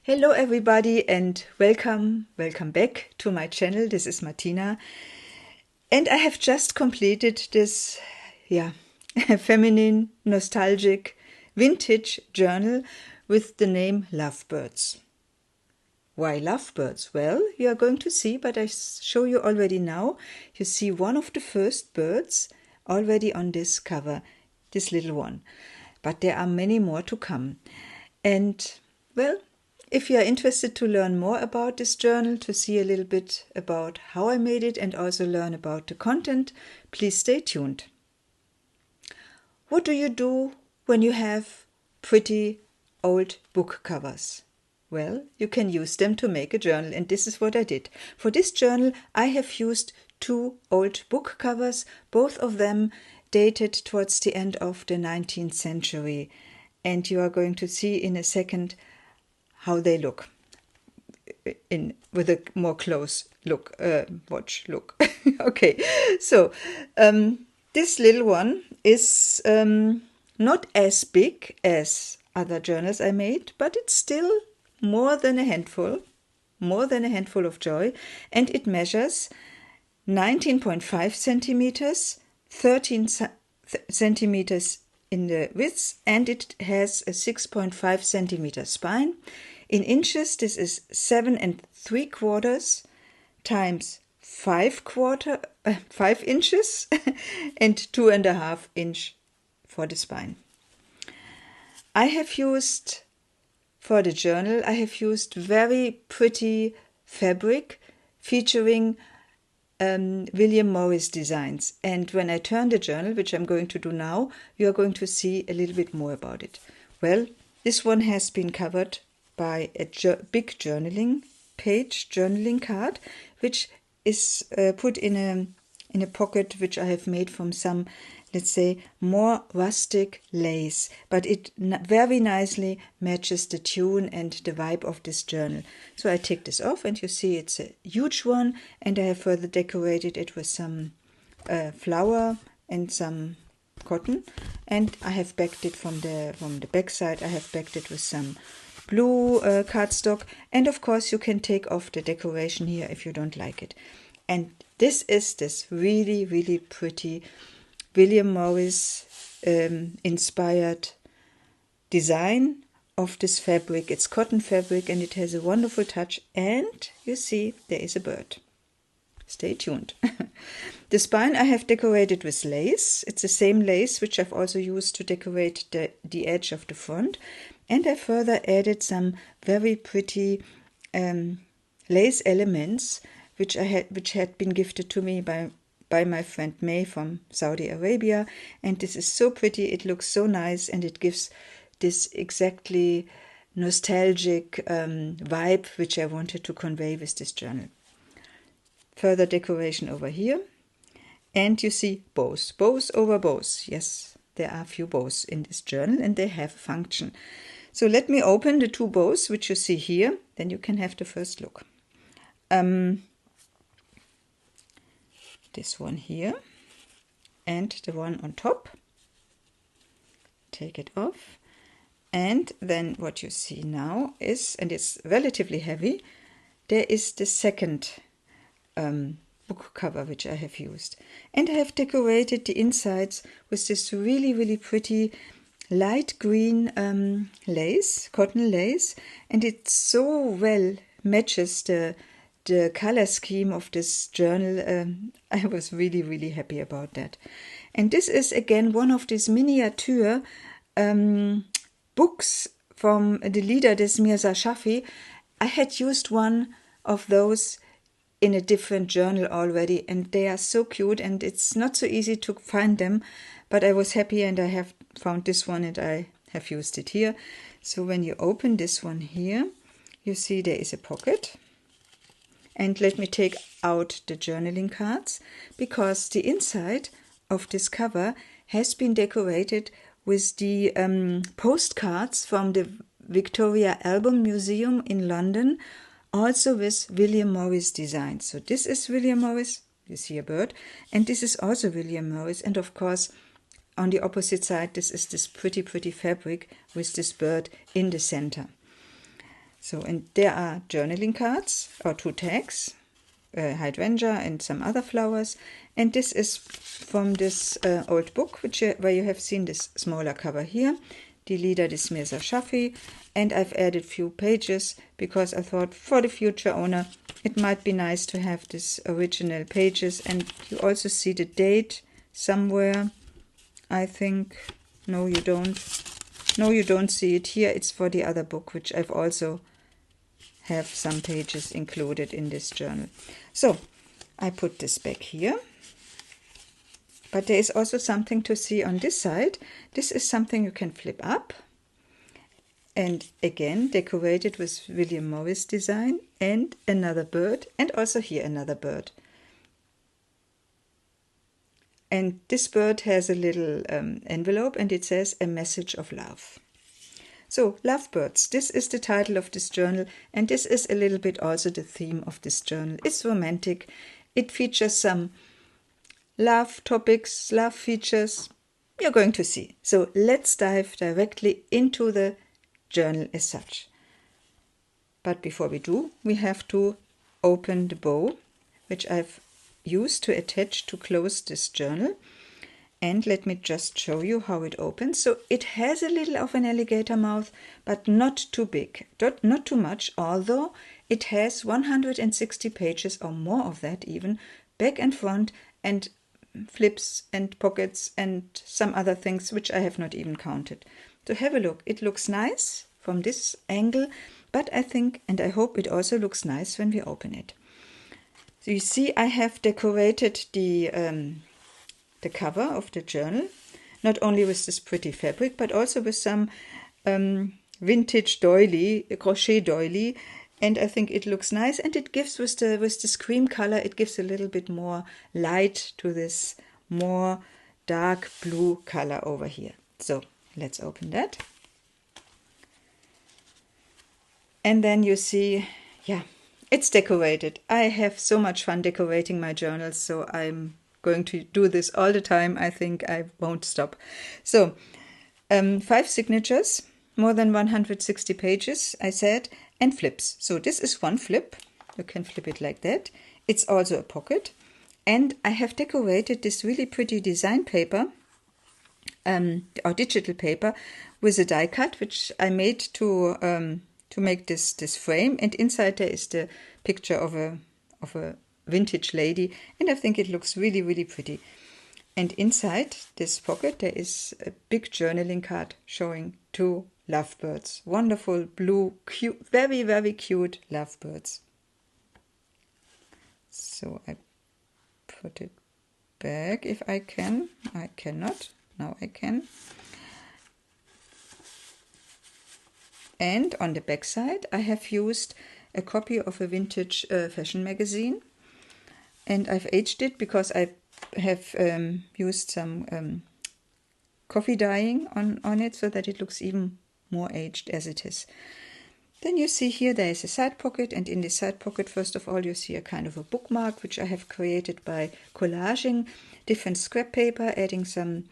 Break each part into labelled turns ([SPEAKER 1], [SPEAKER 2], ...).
[SPEAKER 1] Hello everybody and welcome back to my channel. This is Martina and I have just completed this feminine, nostalgic, vintage journal with the name Lovebirds. Why lovebirds? Well, you are going to see, but I show you already now. You see one of the first birds already on this cover, this little one. But there are many more to come. And, well, if you are interested to learn more about this journal, to see a little bit about how I made it and also learn about the content, please stay tuned. What do you do when you have pretty old book covers? Well, you can use them to make a journal, and this is what I did. For this journal, I have used two old book covers, both of them dated towards the end of the 19th century. And you are going to see in a second how they look with a more close look, watch look. Okay, so this little one is not as big as other journals I made, but it's still more than a handful of joy, and it measures 19.5 centimeters, 13 centimeters in the width, and it has a 6.5 centimeter spine. In inches, this is 7 3/4 times 5 inches and 2.5 inch for the spine. For the journal, I have used very pretty fabric featuring William Morris designs. And when I turn the journal, which I'm going to do now, you are going to see a little bit more about it. Well, this one has been covered by a big journaling page, journaling card, which is put in a pocket which I have made from some, let's say, more rustic lace, but it very nicely matches the tune and the vibe of this journal. So I take this off, and you see it's a huge one, and I have further decorated it with some flower and some cotton, and I have backed it from the back side. I have backed it with some blue cardstock, and of course you can take off the decoration here if you don't like it. And this is this really, really pretty William Morris inspired design of this fabric. It's cotton fabric and it has a wonderful touch, and you see there is a bird. Stay tuned. The spine I have decorated with lace. It's the same lace which I've also used to decorate the edge of the front, and I further added some very pretty lace elements which had been gifted to me by my friend May from Saudi Arabia, and this is so pretty. It looks so nice, and it gives this exactly nostalgic vibe which I wanted to convey with this journal. Further decoration over here, and you see bows over bows. Yes, there are a few bows in this journal, and they have a function. So let me open the two bows which you see here, then you can have the first look. This one here and the one on top. Take it off, and then what you see now is, and it's relatively heavy, there is the second book cover which I have used, and I have decorated the insides with this really, really pretty light green lace, cotton lace, and it so well matches the color scheme of this journal. I was really, really happy about that. And this is again one of these miniature books from the leader des Mirza Shafi. I had used one of those in a different journal already, and they are so cute, and it's not so easy to find them, but I was happy and I have found this one and I have used it here. So when you open this one here, you see there is a pocket. And let me take out the journaling cards, because the inside of this cover has been decorated with the postcards from the Victoria Album Museum in London, also with William Morris design. So this is William Morris, you see a bird, and this is also William Morris, and of course on the opposite side this is this pretty fabric with this bird in the center. So, and there are journaling cards or 2 tags, hydrangea and some other flowers. And this is from this old book, where you have seen this smaller cover here, Die Lieder des Mirza Shafi. And I've added few pages because I thought for the future owner it might be nice to have these original pages. And you also see the date somewhere, I think. No, you don't. No, you don't see it here. It's for the other book, which I've also have some pages included in this journal. So I put this back here. But there is also something to see on this side. This is something you can flip up. And again, decorated with William Morris design and another bird. And also here another bird. And this bird has a little envelope and it says a message of love. So, lovebirds, this is the title of this journal, and this is a little bit also the theme of this journal. It's romantic. It features some love topics, love features. You're going to see. So let's dive directly into the journal as such. But before we do, we have to open the bow, which I've used to attach to close this journal. And let me just show you how it opens. So it has a little of an alligator mouth, but not too big, not too much, although it has 160 pages or more of that even, back and front, and flips and pockets and some other things which I have not even counted. So have a look. It looks nice from this angle, but I think and I hope it also looks nice when we open it. So you see I have decorated the cover of the journal, not only with this pretty fabric, but also with some vintage doily, crochet doily, and I think it looks nice, and it gives with this cream color, it gives a little bit more light to this more dark blue color over here. So let's open that. And then you see, yeah, it's decorated. I have so much fun decorating my journals, so I'm going to do this all the time. I think I won't stop. So 5 signatures, more than 160 pages, I said, and flips. So this is one flip. You can flip it like that. It's also a pocket. And I have decorated this really pretty design paper, or digital paper, with a die cut, which I made to make this frame. And inside there is the picture of a vintage lady, and I think it looks really, really pretty. And inside this pocket there is a big journaling card showing 2 lovebirds, wonderful blue, cute, very, very cute lovebirds. So I put it back if I can. I cannot. Now I can. And on the back side I have used a copy of a vintage fashion magazine. And I've aged it because I have used some coffee dyeing on it so that it looks even more aged as it is. Then you see here there is a side pocket, and in the side pocket first of all you see a kind of a bookmark which I have created by collaging different scrap paper, adding some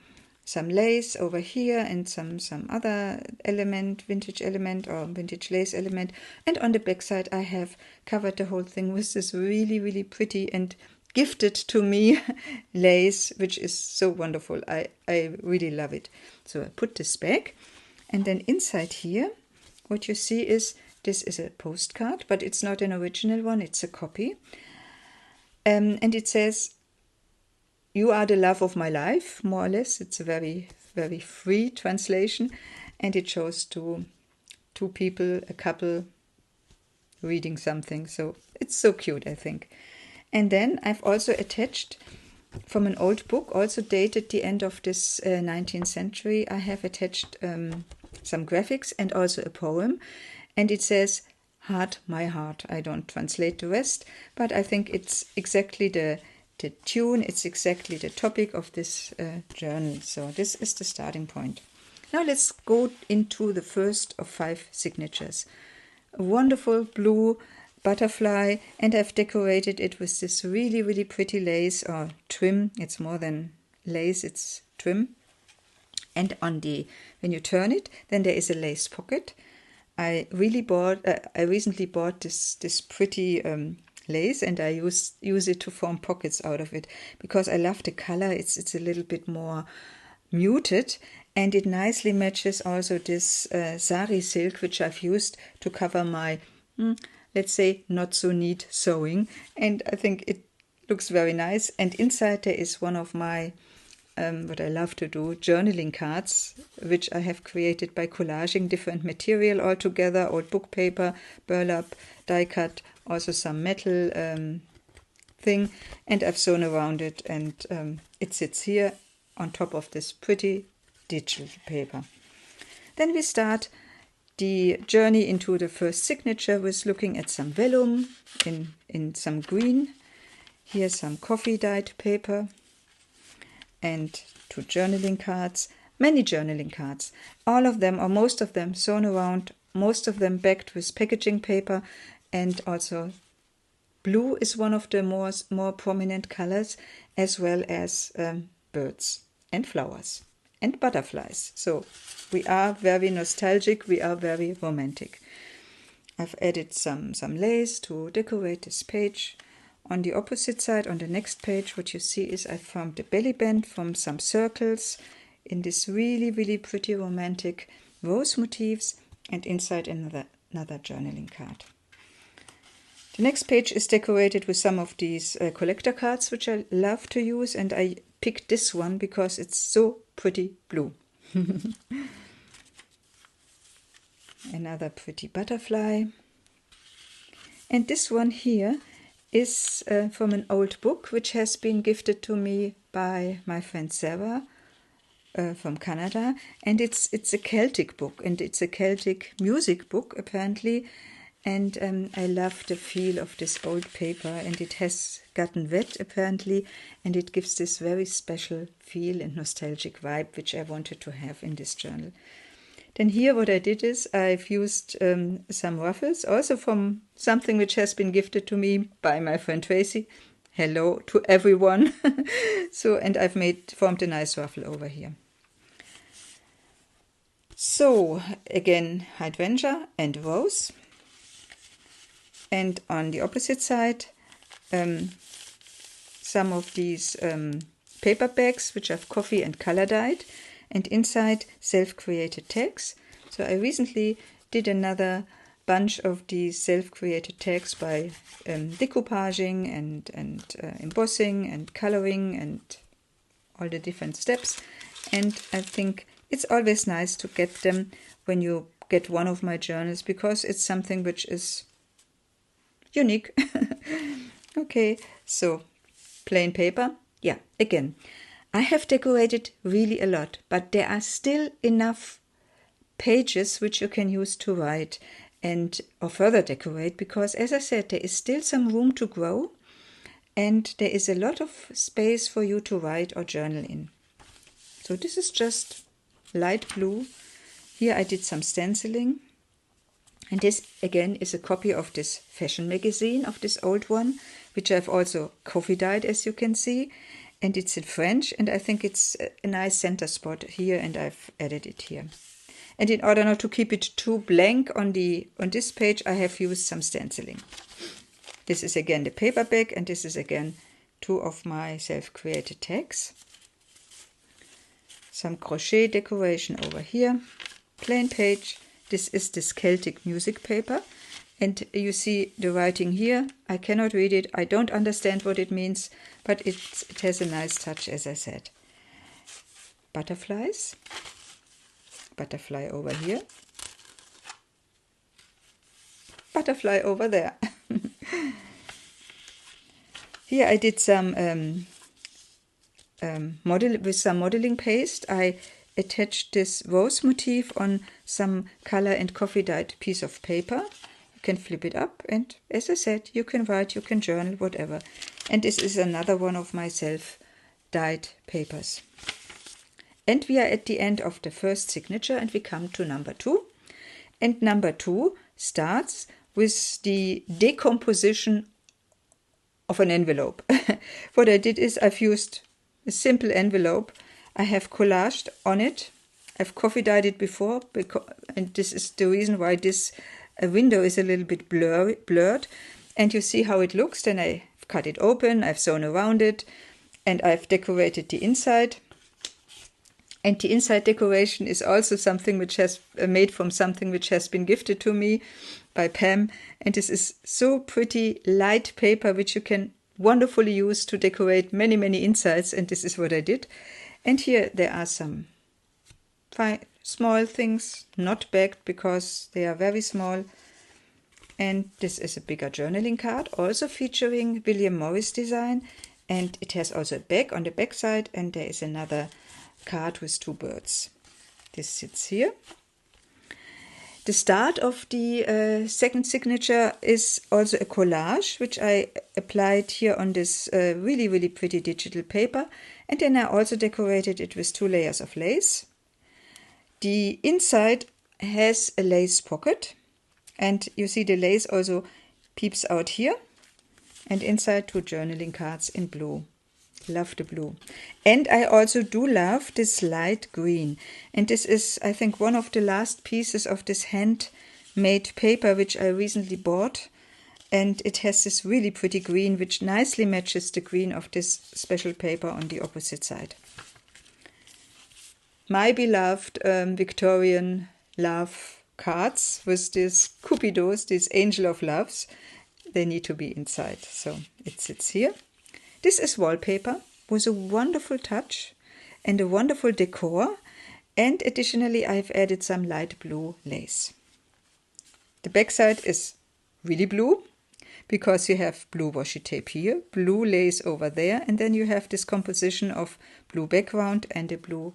[SPEAKER 1] lace over here and some other element, vintage element or vintage lace element. And on the back side I have covered the whole thing with this really, really pretty and gifted to me lace, which is so wonderful. I really love it. So I put this back, and then inside here what you see is this is a postcard, but it's not an original one, it's a copy. And it says, "You are the love of my life," more or less. It's a very, very free translation, and it shows two people, a couple, reading something. So it's so cute, I think. And then I've also attached from an old book, also dated the end of this 19th century, I have attached some graphics and also a poem. And it says, "Heart, my heart." I don't translate the rest, but I think it's exactly the tune, it's exactly the topic of this journal. So this is the starting point. Now let's go into the first of 5 signatures. A wonderful blue butterfly, and I've decorated it with this really, really pretty lace or trim. It's more than lace, it's trim. And when you turn it, then there is a lace pocket. I recently bought this pretty lace, and I use it to form pockets out of it because I love the color. It's a little bit more muted, and it nicely matches also this sari silk, which I've used to cover my, let's say, not so neat sewing, and I think it looks very nice. And inside there is one of my what I love to do, journaling cards, which I have created by collaging different material all together, old book paper, burlap, die cut, also some metal thing, and I've sewn around it, and it sits here on top of this pretty digital paper. Then we start the journey into the first signature with looking at some vellum in some green. Here's some coffee dyed paper and 2 journaling cards, many journaling cards, all of them or most of them sewn around, most of them backed with packaging paper, and also blue is one of the more prominent colors, as well as birds and flowers and butterflies. So we are very nostalgic, we are very romantic. I've added some lace to decorate this page. On the opposite side, on the next page, what you see is I formed a belly band from some circles in this really, really pretty romantic rose motifs, and inside another journaling card. The next page is decorated with some of these collector cards, which I love to use, and I picked this one because it's so pretty blue. Another pretty butterfly. And this one here is from an old book which has been gifted to me by my friend Sarah from Canada, and it's a Celtic book, and it's a Celtic music book apparently, and I love the feel of this old paper, and it has gotten wet apparently, and it gives this very special feel and nostalgic vibe which I wanted to have in this journal. Then here what I did is I've used some ruffles, also from something which has been gifted to me by my friend Tracy. Hello to everyone. So, and I've formed a nice ruffle over here. So again, hydrangea and rose. And on the opposite side, some of these paper bags which have coffee and color dyed, and inside self-created tags. So I recently did another bunch of these self-created tags by decoupaging and embossing and coloring and all the different steps. And I think it's always nice to get them when you get one of my journals, because it's something which is unique. Okay, so plain paper. Yeah, again, I have decorated really a lot, but there are still enough pages which you can use to write or further decorate, because as I said, there is still some room to grow, and there is a lot of space for you to write or journal in. So this is just light blue. Here I did some stenciling, and this again is a copy of this fashion magazine, of this old one, which I've also coffee dyed, as you can see. And it's in French, and I think it's a nice center spot here, and I've added it here. And in order not to keep it too blank on this page, I have used some stenciling. This is again the paper bag, and this is again 2 of my self-created tags. Some crochet decoration over here. Plain page. This is this Celtic music paper. And you see the writing here. I cannot read it. I don't understand what it means, but it has a nice touch, as I said. Butterflies. Butterfly over here. Butterfly over there. Here I did some with some modeling paste. I attached this rose motif on some color and coffee dyed piece of paper. You can flip it up, and as I said, you can write, you can journal, whatever. And this is another one of my self-dyed papers. And we are at the end of the first signature, and we come to number 2. And number 2 starts with the decomposition of an envelope. What I did is I've used a simple envelope. I have collaged on it I've coffee dyed it before, and this is the reason why this window is a little bit blurred. And you see how it looks. Then I've cut it open, I've sewn around it, and I've decorated the inside. And the inside decoration is also something which has made from something which has been gifted to me by Pam. And this is so pretty light paper which you can wonderfully use to decorate many, many insides. And this is what I did. And here there are some small things, not bagged because they are very small. And this is a bigger journaling card, also featuring William Morris design. And it has also a bag on the back side, and there is another card with two birds. This sits here. The start of the second signature is also a collage, which I applied here on this really, really pretty digital paper. And then I also decorated it with 2 layers of lace. The inside has a lace pocket, and you see the lace also peeps out here. And inside 2 journaling cards in blue. Love the blue. And I also do love this light green. And this is, I think, one of the last pieces of this handmade paper which I recently bought. And it has this really pretty green which nicely matches the green of this special paper on the opposite side. My beloved Victorian love cards with these cupidos, these angel of loves. They need to be inside. So it sits here. This is wallpaper with a wonderful touch and a wonderful decor, and additionally I've added some light blue lace. The backside is really blue because you have blue washi tape here, blue lace over there, and then you have this composition of blue background and a blue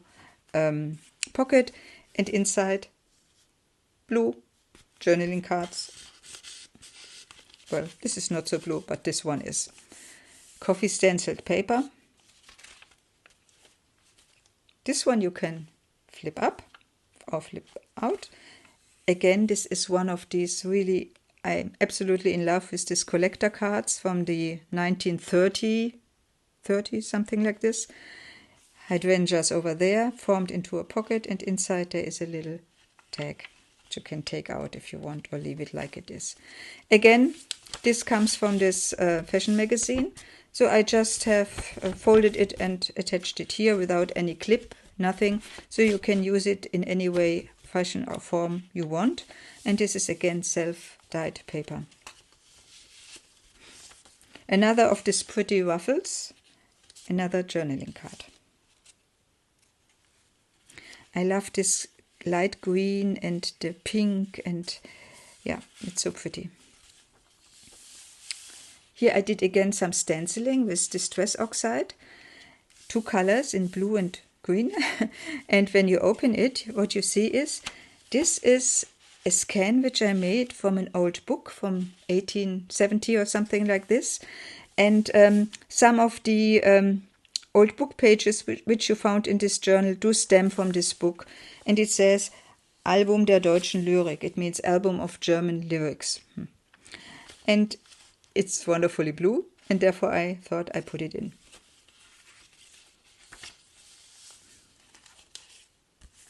[SPEAKER 1] pocket, and inside blue journaling cards. Well, this is not so blue, but this one is. Coffee stenciled paper. This one you can flip up or flip out. Again, this is one of these really, I'm absolutely in love with these collector cards from the 1930, something like this. Hydrangeas over there, formed into a pocket, and inside there is a little tag which you can take out if you want or leave it like it is. Again, this comes from this fashion magazine. So I just have folded it and attached it here without any clip, nothing. So you can use it in any way, fashion or form you want. And this is again self-dyed paper. Another of these pretty ruffles, another journaling card. I love this light green and the pink, and yeah, it's so pretty. Here I did again some stenciling with distress oxide, 2 colors in blue and green. And when you open it, what you see is, this is a scan which I made from an old book from 1870 or something like this. And some of the old book pages which you found in this journal do stem from this book. And it says, Album der deutschen Lyrik. It means album of German lyrics. And it's wonderfully blue, and therefore I thought I put it in.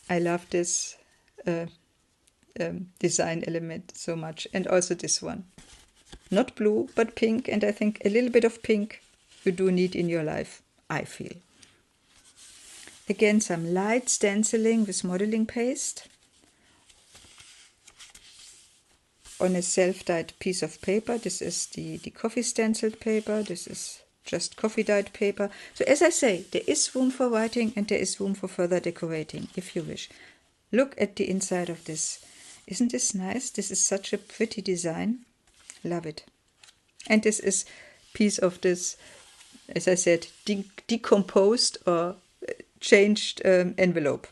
[SPEAKER 1] I love this design element so much, and also this one. Not blue, but pink, and I think a little bit of pink you do need in your life, I feel. Again, some light stenciling with modeling paste on a self-dyed piece of paper. This is the coffee stenciled paper. This is just coffee dyed paper. So as I say, there is room for writing and there is room for further decorating if you wish. Look at the inside of this. Isn't this nice? This is such a pretty design. Love it. And this is piece of this, as I said, decomposed or changed envelope.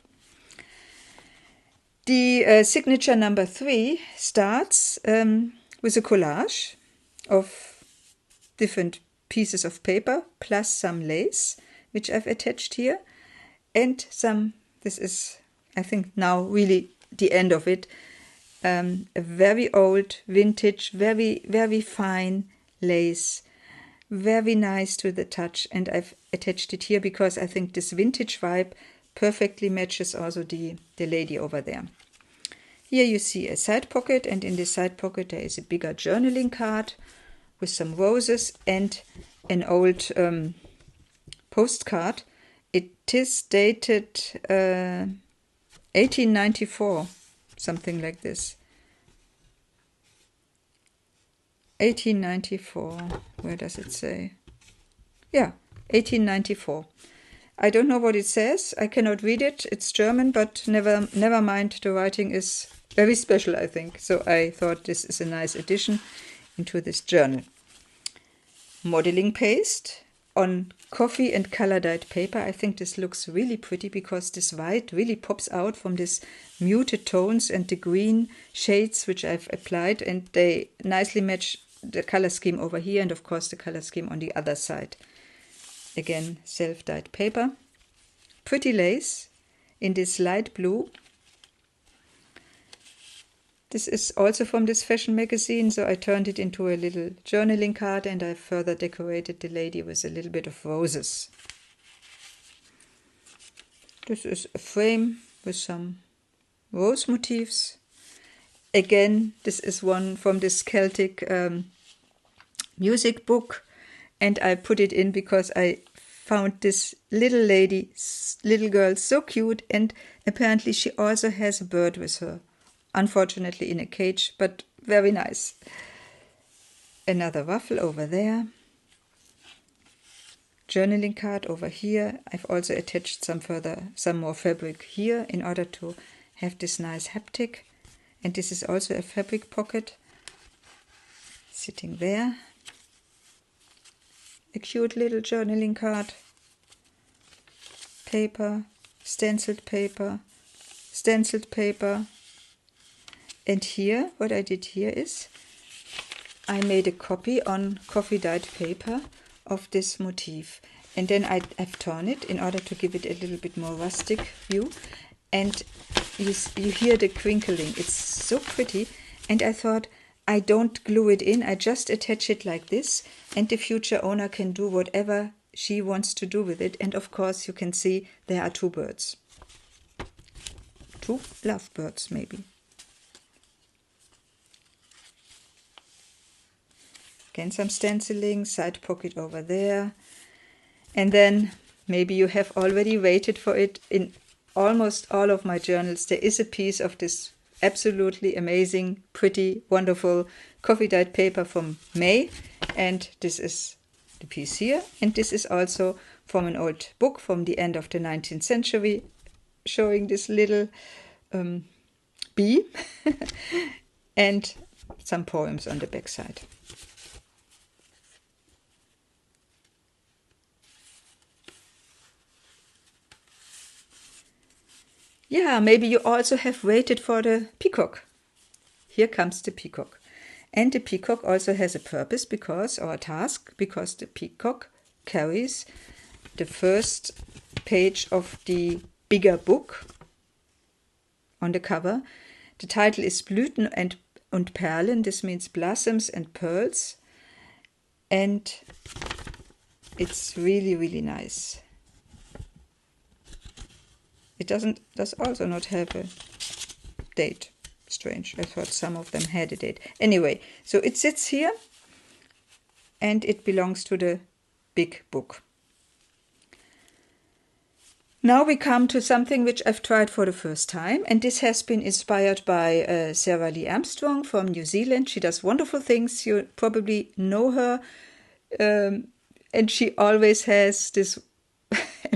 [SPEAKER 1] The signature number 3 starts with a collage of different pieces of paper plus some lace, which I've attached here, and some, this is, I think now really the end of it, a very old vintage, very, very fine lace, very nice to the touch, and I've attached it here because I think this vintage vibe perfectly matches also the lady over there. Here you see a side pocket, and in the side pocket there is a bigger journaling card with some roses and an old postcard. It is dated 1894, something like this. 1894, where does it say? Yeah, 1894. I don't know what it says. I cannot read it. It's German, but never mind. The writing is very special, I think. So I thought this is a nice addition into this journal. Modeling paste on coffee and color-dyed paper. I think this looks really pretty because this white really pops out from this muted tones and the green shades which I've applied, and they nicely match the color scheme over here and of course the color scheme on the other side. Again, self-dyed paper. Pretty lace in this light blue. This is also from this fashion magazine, so I turned it into a little journaling card and I further decorated the lady with a little bit of roses. This is a frame with some rose motifs. Again, this is one from this Celtic music book, and I put it in because I found this little girl so cute, and apparently she also has a bird with her. Unfortunately in a cage, but very nice. Another waffle over there. Journaling card over here. I've also attached some more fabric here in order to have this nice haptic. And this is also a fabric pocket sitting there. A cute little journaling card. Paper, stenciled paper, stenciled paper. And here, what I did here is, I made a copy on coffee dyed paper of this motif. And then I've torn it in order to give it a little bit more rustic view. And you hear the crinkling. It's so pretty. And I thought, I don't glue it in. I just attach it like this. And the future owner can do whatever she wants to do with it. And of course, you can see there are two birds. Two lovebirds, maybe. Again, some stenciling, side pocket over there. And then maybe you have already waited for it. In almost all of my journals, there is a piece of this absolutely amazing, pretty, wonderful coffee dyed paper from May. And this is the piece here. And this is also from an old book from the end of the 19th century, showing this little bee and some poems on the back side. Yeah, maybe you also have waited for the peacock. Here comes the peacock. And the peacock also has a purpose or a task, because the peacock carries the first page of the bigger book on the cover. The title is Blüten und Perlen. This means blossoms and pearls. And it's really, really nice. It does also not have a date. Strange. I thought some of them had a date. Anyway, so it sits here and it belongs to the big book. Now we come to something which I've tried for the first time, and this has been inspired by Sarah Lee Armstrong from New Zealand. She does wonderful things. You probably know her, and she always has this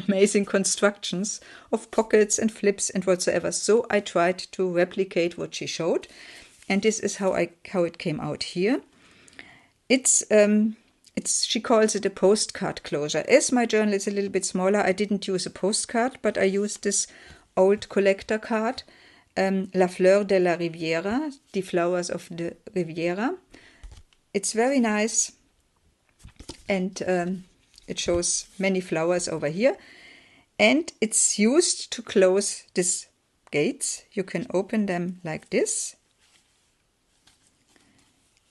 [SPEAKER 1] amazing constructions of pockets and flips and whatsoever. So I tried to replicate what she showed, and this is how it came out here. She calls it a postcard closure. As my journal is a little bit smaller, I didn't use a postcard, but I used this old collector card, La Fleur de la Riviera, the flowers of the Riviera. It's very nice, and it shows many flowers over here, and it's used to close these gates. You can open them like this,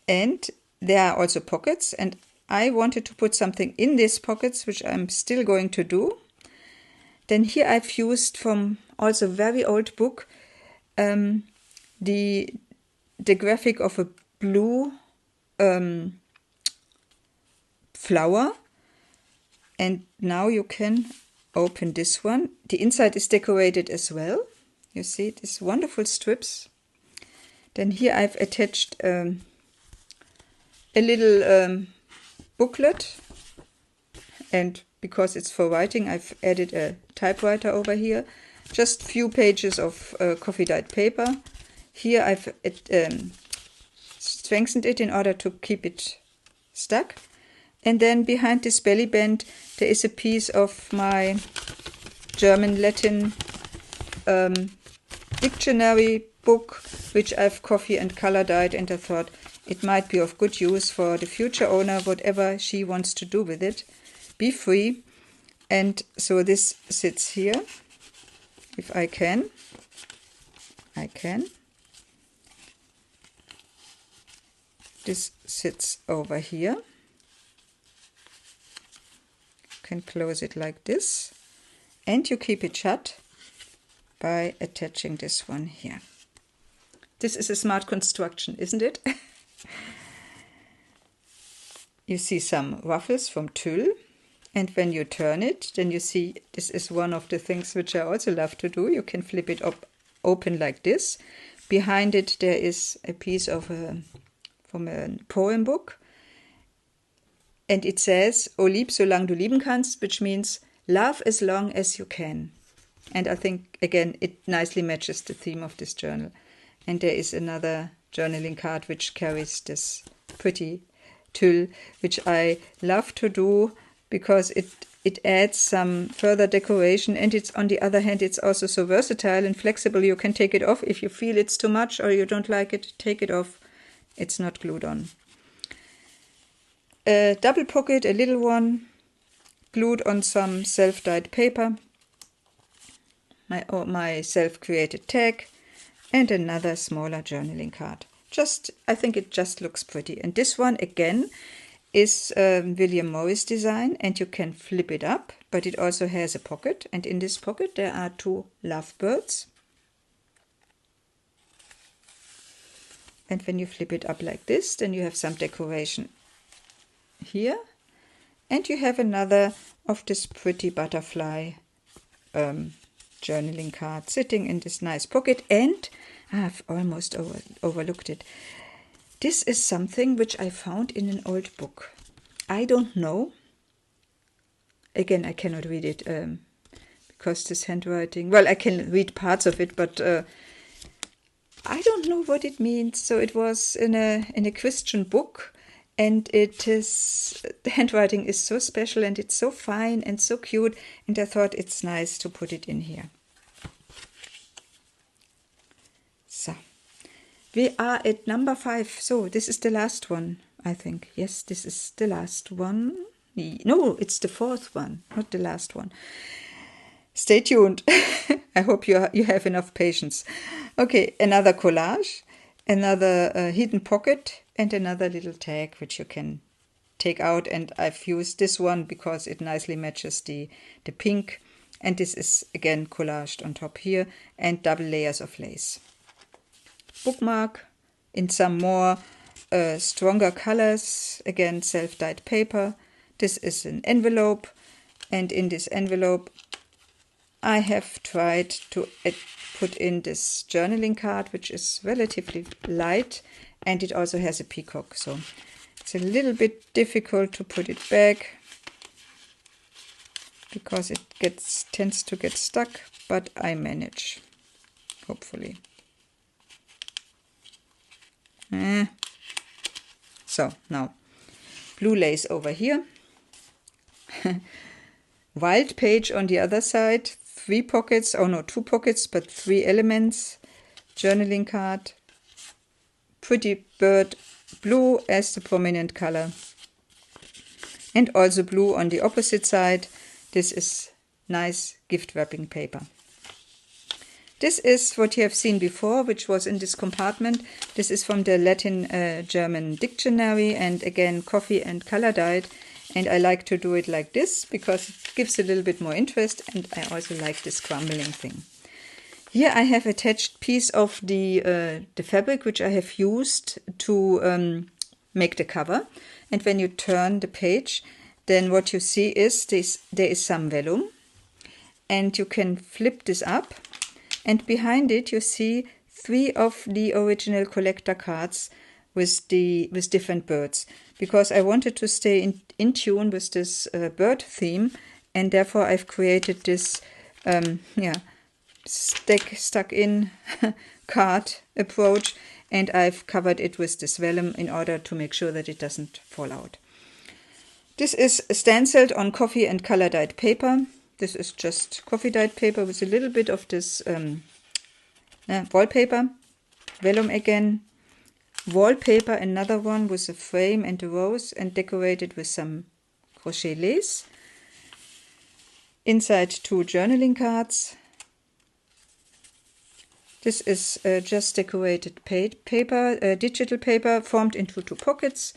[SPEAKER 1] and there are also pockets, and I wanted to put something in these pockets, which I'm still going to do. Then here I've used from also very old book the graphic of a blue flower. And now you can open this one. The inside is decorated as well. You see these wonderful strips. Then here I've attached a little booklet, and because it's for writing, I've added a typewriter over here. Just few pages of coffee dyed paper. Here I've strengthened it in order to keep it stuck. And then behind this belly band there is a piece of my German Latin dictionary book, which I've coffee and color dyed, and I thought it might be of good use for the future owner, whatever she wants to do with it. Be free. And so this sits here. If I can. This sits over here. You can close it like this. And you keep it shut by attaching this one here. This is a smart construction, isn't it? You see some ruffles from tulle. And when you turn it, then you see this is one of the things which I also love to do. You can flip it up open like this. Behind it there is a piece of from a poem book. And it says, "O lieb, solang du lieben kannst," which means love as long as you can. And I think, again, it nicely matches the theme of this journal. And there is another journaling card which carries this pretty tulle, which I love to do because it adds some further decoration, and it's, on the other hand, it's also so versatile and flexible. You can take it off if you feel it's too much or you don't like it. Take it off. It's not glued on. A double pocket, a little one, glued on some self-dyed paper. My self-created tag, and another smaller journaling card. I think it just looks pretty. And this one again is William Morris design, and you can flip it up, but it also has a pocket, and in this pocket there are two lovebirds. And when you flip it up like this, then you have some decoration here, and you have another of this pretty butterfly journaling card sitting in this nice pocket. And I've almost overlooked it. This is something which I found in an old book. I don't know. Again, I cannot read it because this handwriting... Well, I can read parts of it, but I don't know what it means. So it was in a Christian book, and the handwriting is so special, and it's so fine and so cute, and I thought it's nice to put it in here. So, we are at number 5. So this is the last one, I think. Yes, this is the last one. No, it's the 4th one, not the last one. Stay tuned. I hope you have enough patience. Okay, another collage, another hidden pocket, and another little tag which you can take out. And I've used this one because it nicely matches the pink. And this is again collaged on top here, and double layers of lace. Bookmark in some more stronger colors, again self-dyed paper. This is an envelope, and in this envelope I have tried to put in this journaling card, which is relatively light, and it also has a peacock, so it's a little bit difficult to put it back because it tends to get stuck, but I manage, hopefully. So now blue lace over here, wild page on the other side, 3 pockets, oh no, 2 pockets, but 3 elements, journaling card, pretty bird, blue as the prominent color, and also blue on the opposite side. This is nice gift wrapping paper. This is what you have seen before, which was in this compartment. This is from the Latin German dictionary, and again coffee and color dyed. And I like to do it like this because it gives a little bit more interest, and I also like this crumbling thing. Here I have attached piece of the fabric which I have used to make the cover. And when you turn the page, then what you see is there is some vellum. And you can flip this up. And behind it you see 3 of the original collector cards with different birds. Because I wanted to stay in tune with this bird theme. And therefore I've created this stuck in card approach, and I've covered it with this vellum in order to make sure that it doesn't fall out. This is stenciled on coffee and color dyed paper. This is just coffee dyed paper with a little bit of this wallpaper, vellum again, wallpaper, another one with a frame and a rose, and decorated with some crochet lace. Inside 2 journaling cards. This is just decorated paper, digital paper formed into 2 pockets.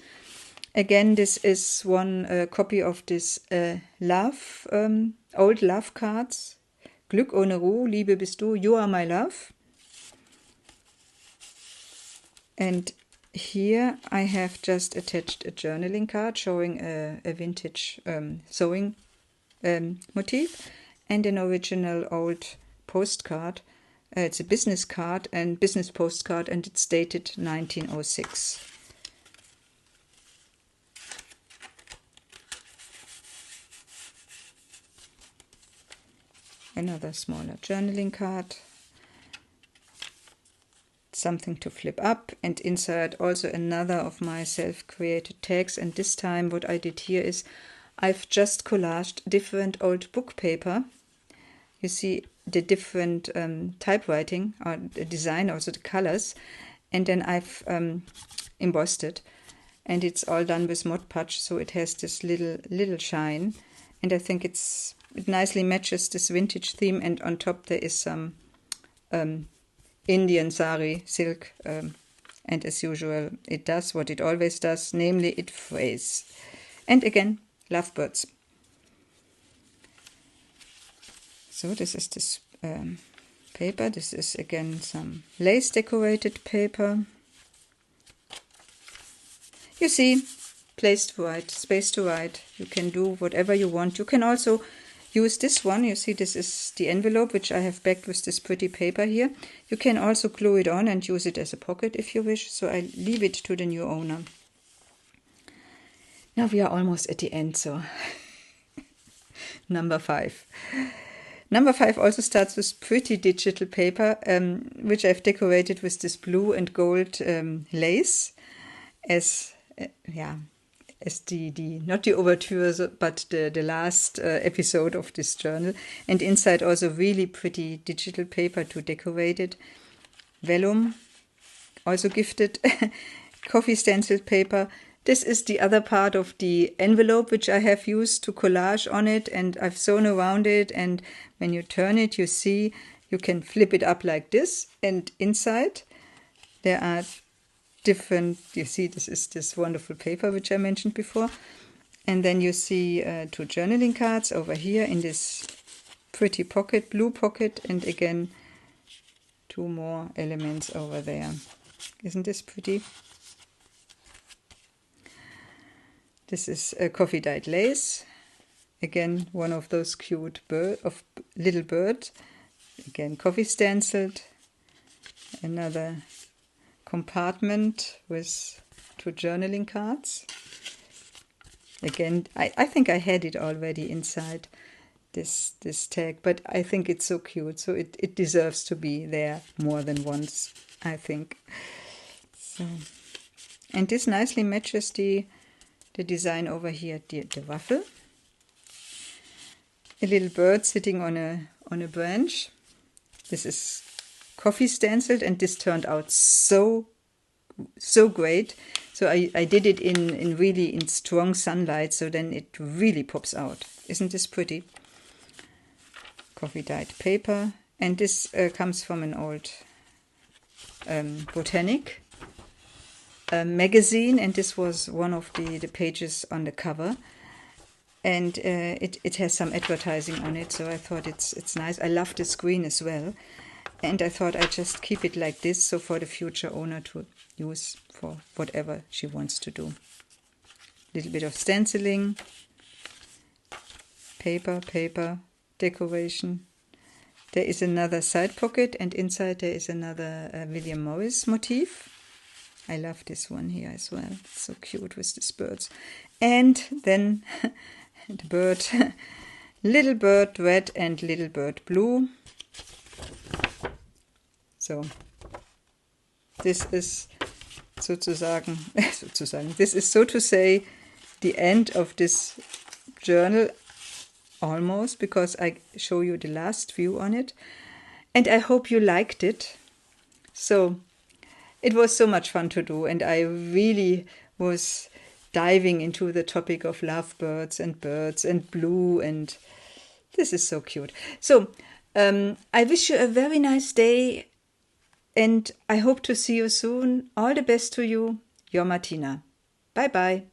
[SPEAKER 1] Again, this is one copy of this old love cards. Glück ohne Ruhe, Liebe bist du, you are my love. And here I have just attached a journaling card showing a vintage sewing motif and an original old postcard. It's a business postcard, and it's dated 1906. Another smaller journaling card. Something to flip up, and insert also another of my self-created tags. And this time what I did here is I've just collaged different old book paper. You see the different typewriting or the design, also the colors, and then I've embossed it, and it's all done with Mod Podge, so it has this little shine, and I think it nicely matches this vintage theme. And on top there is some Indian sari silk, and as usual it does what it always does, namely it frays. And again, lovebirds. So this is this paper. This is again some lace decorated paper. You see, placed right, spaced to right. You can do whatever you want. You can also use this one. You see, this is the envelope which I have backed with this pretty paper here. You can also glue it on and use it as a pocket if you wish. So I leave it to the new owner. Now we are almost at the end, so number 5. Number 5 also starts with pretty digital paper, which I've decorated with this blue and gold lace as the not the overture, but the last episode of this journal. And inside also really pretty digital paper to decorate it. Vellum, also gifted, coffee stenciled paper. This is the other part of the envelope which I have used to collage on it, and I've sewn around it, and when you turn it you see you can flip it up like this, and inside there are different, you see this is this wonderful paper which I mentioned before, and then you see 2 journaling cards over here in this pretty pocket, blue pocket, and again 2 more elements over there. Isn't this pretty? This is a coffee dyed lace. Again, one of those cute little bird. Again, coffee stenciled. Another compartment with 2 journaling cards. Again, I think I had it already inside this tag, but I think it's so cute, so it deserves to be there more than once, I think. So, and this nicely matches the design over here, the waffle. A little bird sitting on a branch. This is coffee stenciled, and this turned out so great. So I did it in really in strong sunlight, so then it really pops out. Isn't this pretty? Coffee dyed paper, and this comes from an old botanic magazine, and this was one of the pages on the cover. and it has some advertising on it, so I thought it's nice. I love the screen as well, and I thought I'd just keep it like this, so for the future owner to use for whatever she wants to do. Little bit of stenciling, paper, decoration. There is another side pocket, and inside there is another William Morris motif. I love this one here as well. It's so cute with these birds. And then the bird, little bird red and little bird blue. So this is this is so to say the end of this journal, almost, because I show you the last view on it, and I hope you liked it. So it was so much fun to do, and I really was diving into the topic of lovebirds and birds and blue, and this is so cute. So I wish you a very nice day, and I hope to see you soon. All the best to you, your Martina. Bye bye.